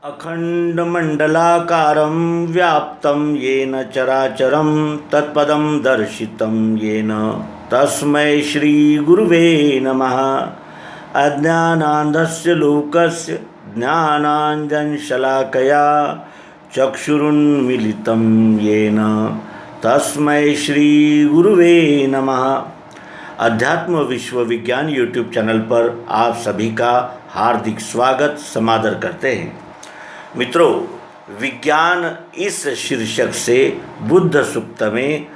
अखंडमंडलाकारं व्याप्तं येन चराचरं तत्पदं दर्शितं येन तस्मै श्रीगुरुवे नमः। अज्ञानान्धस्य लोकस्य ज्ञानाञ्जनशलाकया चक्षुरुन्मीलितं येन तस्मै श्रीगुरुवे नमः। अध्यात्म विश्व विज्ञान यूट्यूब चैनल पर आप सभी का हार्दिक स्वागत समादर करते हैं। मित्रों, विज्ञान इस शीर्षक से बुद्ध सूक्त में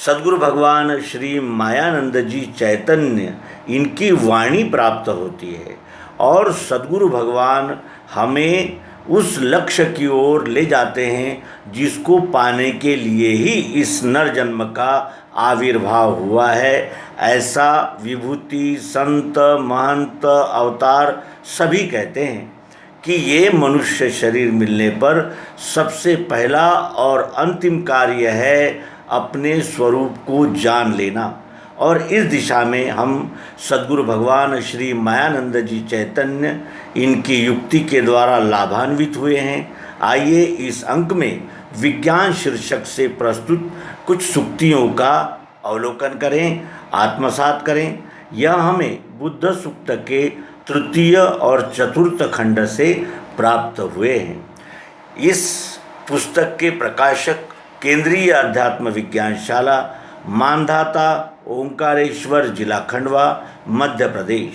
सद्गुरु भगवान श्री मायानंद जी चैतन्य इनकी वाणी प्राप्त होती है और सद्गुरु भगवान हमें उस लक्ष्य की ओर ले जाते हैं जिसको पाने के लिए ही इस नर जन्म का आविर्भाव हुआ है। ऐसा विभूति, संत, महंत, अवतार सभी कहते हैं कि ये मनुष्य शरीर मिलने पर सबसे पहला और अंतिम कार्य है अपने स्वरूप को जान लेना। और इस दिशा में हम सद्गुरु भगवान श्री मायानंद जी चैतन्य इनकी युक्ति के द्वारा लाभान्वित हुए हैं। आइए इस अंक में विज्ञान शीर्षक से प्रस्तुत कुछ सूक्तियों का अवलोकन करें, आत्मसात करें। यह हमें बुद्ध सूक्त के तृतीय और चतुर्थ खंड से प्राप्त हुए हैं। इस पुस्तक के प्रकाशक केंद्रीय अध्यात्म विज्ञानशाला, मानधाता, ओंकारेश्वर, जिला खंडवा, मध्य प्रदेश।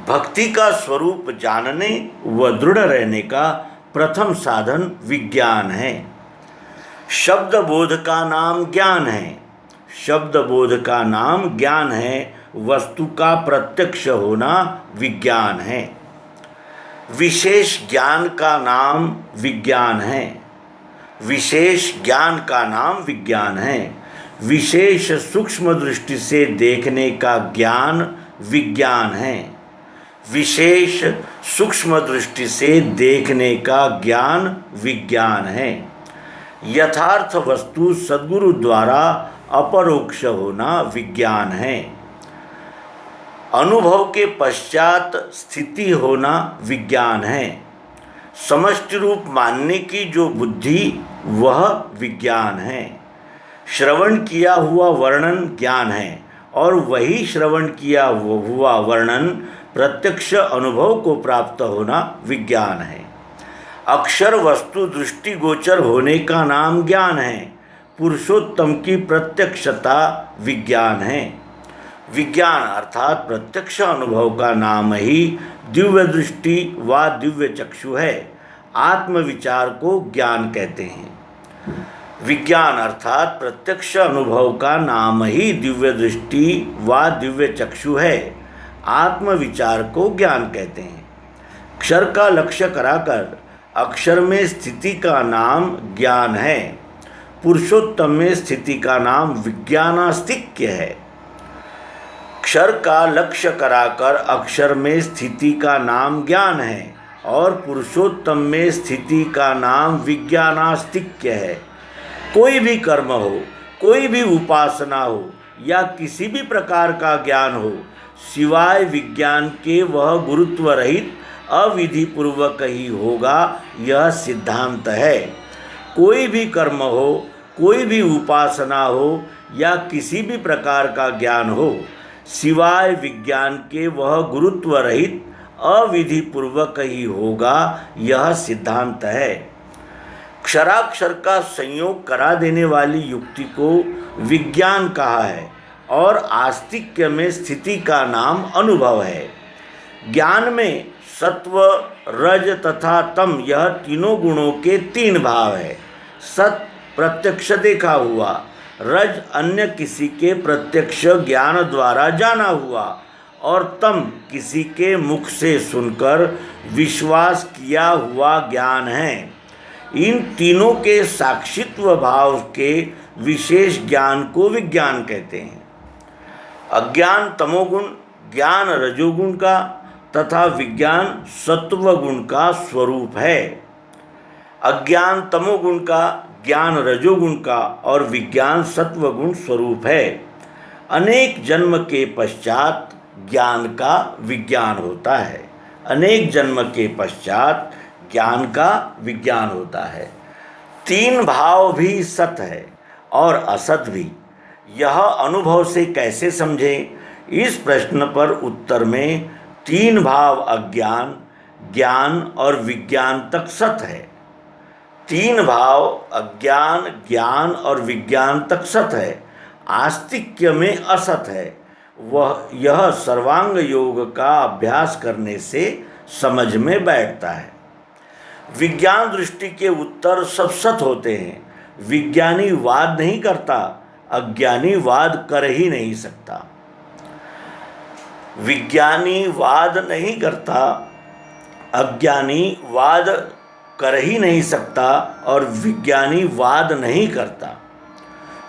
भक्ति का स्वरूप जानने व दृढ़ रहने का प्रथम साधन विज्ञान है। शब्द बोध का नाम ज्ञान है। शब्द बोध का नाम ज्ञान है। वस्तु का प्रत्यक्ष होना विज्ञान है। विशेष ज्ञान का नाम विज्ञान है। विशेष ज्ञान का नाम विज्ञान है। विशेष सूक्ष्म दृष्टि से देखने का ज्ञान विज्ञान है। विशेष सूक्ष्म दृष्टि से देखने का ज्ञान विज्ञान है। यथार्थ वस्तु सद्गुरु द्वारा अपरोक्ष होना विज्ञान है। अनुभव के पश्चात स्थिति होना विज्ञान है। समष्टि रूप मानने की जो बुद्धि वह विज्ञान है। श्रवण किया हुआ वर्णन ज्ञान है और वही श्रवण किया हुआ वर्णन प्रत्यक्ष अनुभव को प्राप्त होना विज्ञान है। अक्षर वस्तु दृष्टिगोचर होने का नाम ज्ञान है। पुरुषोत्तम की प्रत्यक्षता विज्ञान है। विज्ञान अर्थात प्रत्यक्ष अनुभव का नाम ही दिव्य दृष्टि व दिव्य चक्षु है। आत्मविचार को ज्ञान कहते हैं। विज्ञान अर्थात प्रत्यक्ष अनुभव का नाम ही दिव्य दृष्टि व दिव्य चक्षु है। आत्मविचार को ज्ञान कहते हैं। अक्षर का लक्ष्य कराकर अक्षर में स्थिति का नाम ज्ञान है। पुरुषोत्तम में स्थिति का नाम विज्ञानास्तिक्य है। अक्षर का लक्ष्य कराकर अक्षर में स्थिति का नाम ज्ञान है और पुरुषोत्तम में स्थिति का नाम विज्ञानास्तिक्य है। कोई भी कर्म हो, कोई भी उपासना हो या किसी भी प्रकार का ज्ञान हो, सिवाय विज्ञान के वह गुरुत्व रहित अविधि पूर्वक ही होगा, यह सिद्धांत है। कोई भी कर्म हो, कोई भी उपासना हो या किसी भी प्रकार का ज्ञान हो, सिवाय विज्ञान के वह गुरुत्व रहित अविधि पूर्वक ही होगा, यह सिद्धांत है। क्षराक्षर का संयोग करा देने वाली युक्ति को विज्ञान कहा है और आस्तिक्य में स्थिति का नाम अनुभव है। ज्ञान में सत्व, रज तथा तम यह तीनों गुणों के तीन भाव है। सत प्रत्यक्ष देखा हुआ, रज अन्य किसी के प्रत्यक्ष ज्ञान द्वारा जाना हुआ और तम किसी के मुख से सुनकर विश्वास किया हुआ ज्ञान है। इन तीनों के साक्षित्व भाव के विशेष ज्ञान को विज्ञान कहते हैं। अज्ञान तमोगुण ज्ञान रजोगुण का तथा विज्ञान सत्वगुण का स्वरूप है। अज्ञान तमोगुण का, ज्ञान रजोगुण का और विज्ञान सत्वगुण स्वरूप है। अनेक जन्म के पश्चात ज्ञान का विज्ञान होता है। अनेक जन्म के पश्चात ज्ञान का विज्ञान होता है। तीन भाव भी सत है और असत भी, यह अनुभव से कैसे समझें? इस प्रश्न पर उत्तर में तीन भाव अज्ञान, ज्ञान और विज्ञान तक सत है। तीन भाव अज्ञान, ज्ञान और विज्ञान तक सत है, आस्तिक्य में असत है। यह सर्वांग योग का अभ्यास करने से समझ में बैठता है। विज्ञान दृष्टि के उत्तर सब सत होते हैं। विज्ञानी वाद नहीं करता, अज्ञानी वाद कर ही नहीं सकता। विज्ञानी वाद नहीं करता, अज्ञानी वाद कर ही नहीं सकता और विज्ञानी वाद नहीं करता।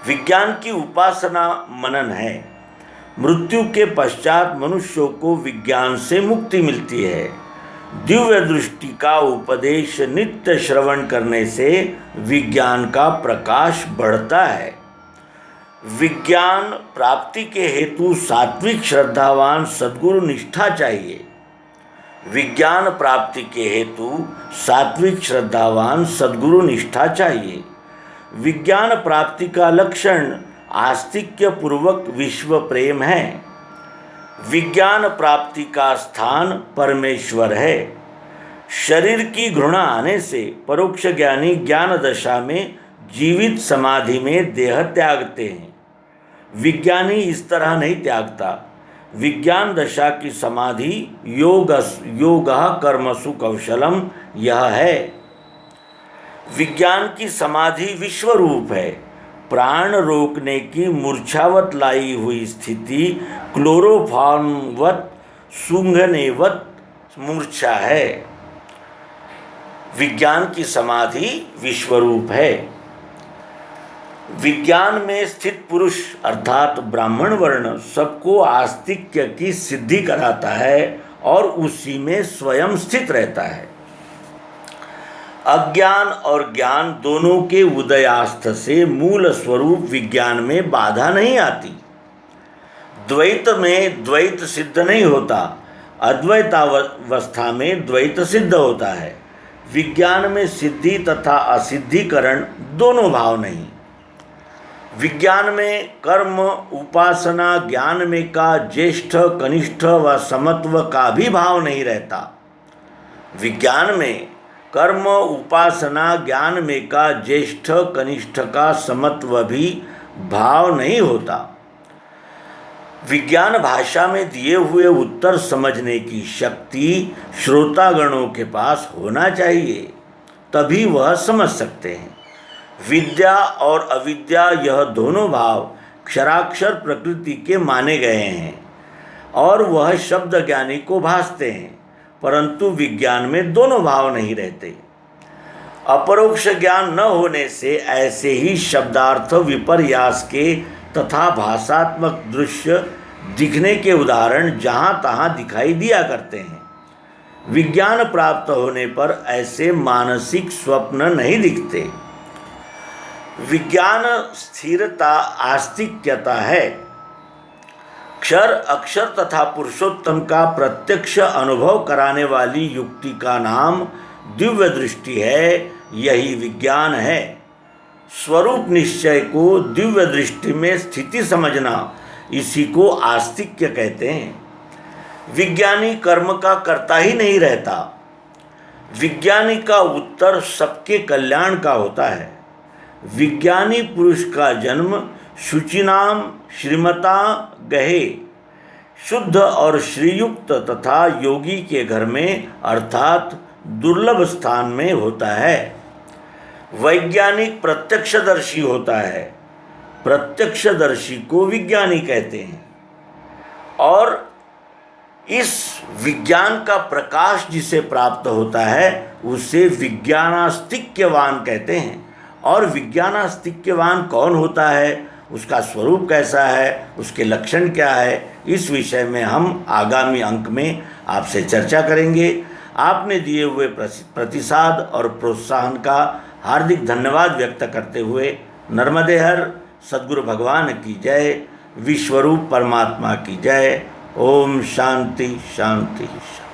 विज्ञान की उपासना मनन है। मृत्यु के पश्चात मनुष्यों को विज्ञान से मुक्ति मिलती है। दिव्य दृष्टि का उपदेश नित्य श्रवण करने से विज्ञान का प्रकाश बढ़ता है। विज्ञान प्राप्ति के हेतु सात्विक श्रद्धावान सद्गुरु निष्ठा चाहिए। विज्ञान प्राप्ति के हेतु सात्विक श्रद्धावान सद्गुरु निष्ठा चाहिए। विज्ञान प्राप्ति का लक्षण आस्तिक्य पूर्वक विश्व प्रेम है। विज्ञान प्राप्ति का स्थान परमेश्वर है। शरीर की घृणा आने से परोक्ष ज्ञानी ज्ञान दशा में जीवित समाधि में देह त्यागते हैं। विज्ञानी इस तरह नहीं त्यागता। विज्ञान दशा की समाधि योग कर्मसु कौशलम यह है। विज्ञान की समाधि विश्व रूप है। प्राण रोकने की मूर्छावत लाई हुई स्थिति क्लोरोफॉर्मवत सूंघनेवत मूर्छा है। विज्ञान की समाधि विश्वरूप है। विज्ञान में स्थित पुरुष अर्थात ब्राह्मण वर्ण सबको आस्तिक्य की सिद्धि कराता है और उसी में स्वयं स्थित रहता है। अज्ञान और ज्ञान दोनों के उदयास्थ से मूल स्वरूप विज्ञान में बाधा नहीं आती। द्वैत में द्वैत सिद्ध नहीं होता, अद्वैतावस्था में द्वैत सिद्ध होता है। विज्ञान में सिद्धि तथा असिद्धिकरण दोनों भाव नहीं। विज्ञान में कर्म, उपासना, ज्ञान में का ज्येष्ठ, कनिष्ठ व समत्व का भी भाव नहीं रहता। विज्ञान में कर्म, उपासना, ज्ञान में का ज्येष्ठ, कनिष्ठ का समत्व भी भाव नहीं होता। विज्ञान भाषा में दिए हुए उत्तर समझने की शक्ति श्रोतागणों के पास होना चाहिए, तभी वह समझ सकते हैं। विद्या और अविद्या यह दोनों भाव क्षराक्षर प्रकृति के माने गए हैं और वह शब्द ज्ञानी को भासते हैं, परंतु विज्ञान में दोनों भाव नहीं रहते। अपरोक्ष ज्ञान न होने से ऐसे ही शब्दार्थ विपर्यास के तथा भाषात्मक दृश्य दिखने के उदाहरण जहाँ तहाँ दिखाई दिया करते हैं। विज्ञान प्राप्त होने पर ऐसे मानसिक स्वप्न नहीं दिखते। विज्ञान स्थिरता आस्तिक्यता है। क्षर, अक्षर तथा पुरुषोत्तम का प्रत्यक्ष अनुभव कराने वाली युक्ति का नाम दिव्य दृष्टि है। यही विज्ञान है। स्वरूप निश्चय को दिव्य दृष्टि में स्थिति समझना, इसी को आस्तिक्य कहते हैं। विज्ञानी कर्म का कर्ता ही नहीं रहता। विज्ञानी का उत्तर सबके कल्याण का होता है। विज्ञानी पुरुष का जन्म शुचिनाम श्रीमता गहे, शुद्ध और श्रीयुक्त तथा योगी के घर में अर्थात दुर्लभ स्थान में होता है। वैज्ञानिक प्रत्यक्षदर्शी होता है। प्रत्यक्षदर्शी को विज्ञानी कहते हैं। और इस विज्ञान का प्रकाश जिसे प्राप्त होता है उसे विज्ञानास्तिक्यवान कहते हैं। और विज्ञानास्तिक्यवान कौन होता है, उसका स्वरूप कैसा है, उसके लक्षण क्या है, इस विषय में हम आगामी अंक में आपसे चर्चा करेंगे। आपने दिए हुए प्रतिसाद और प्रोत्साहन का हार्दिक धन्यवाद व्यक्त करते हुए नर्मदे हर सद्गुरु भगवान की जय, विश्वरूप परमात्मा की जय। ओम शांति शांति शांति।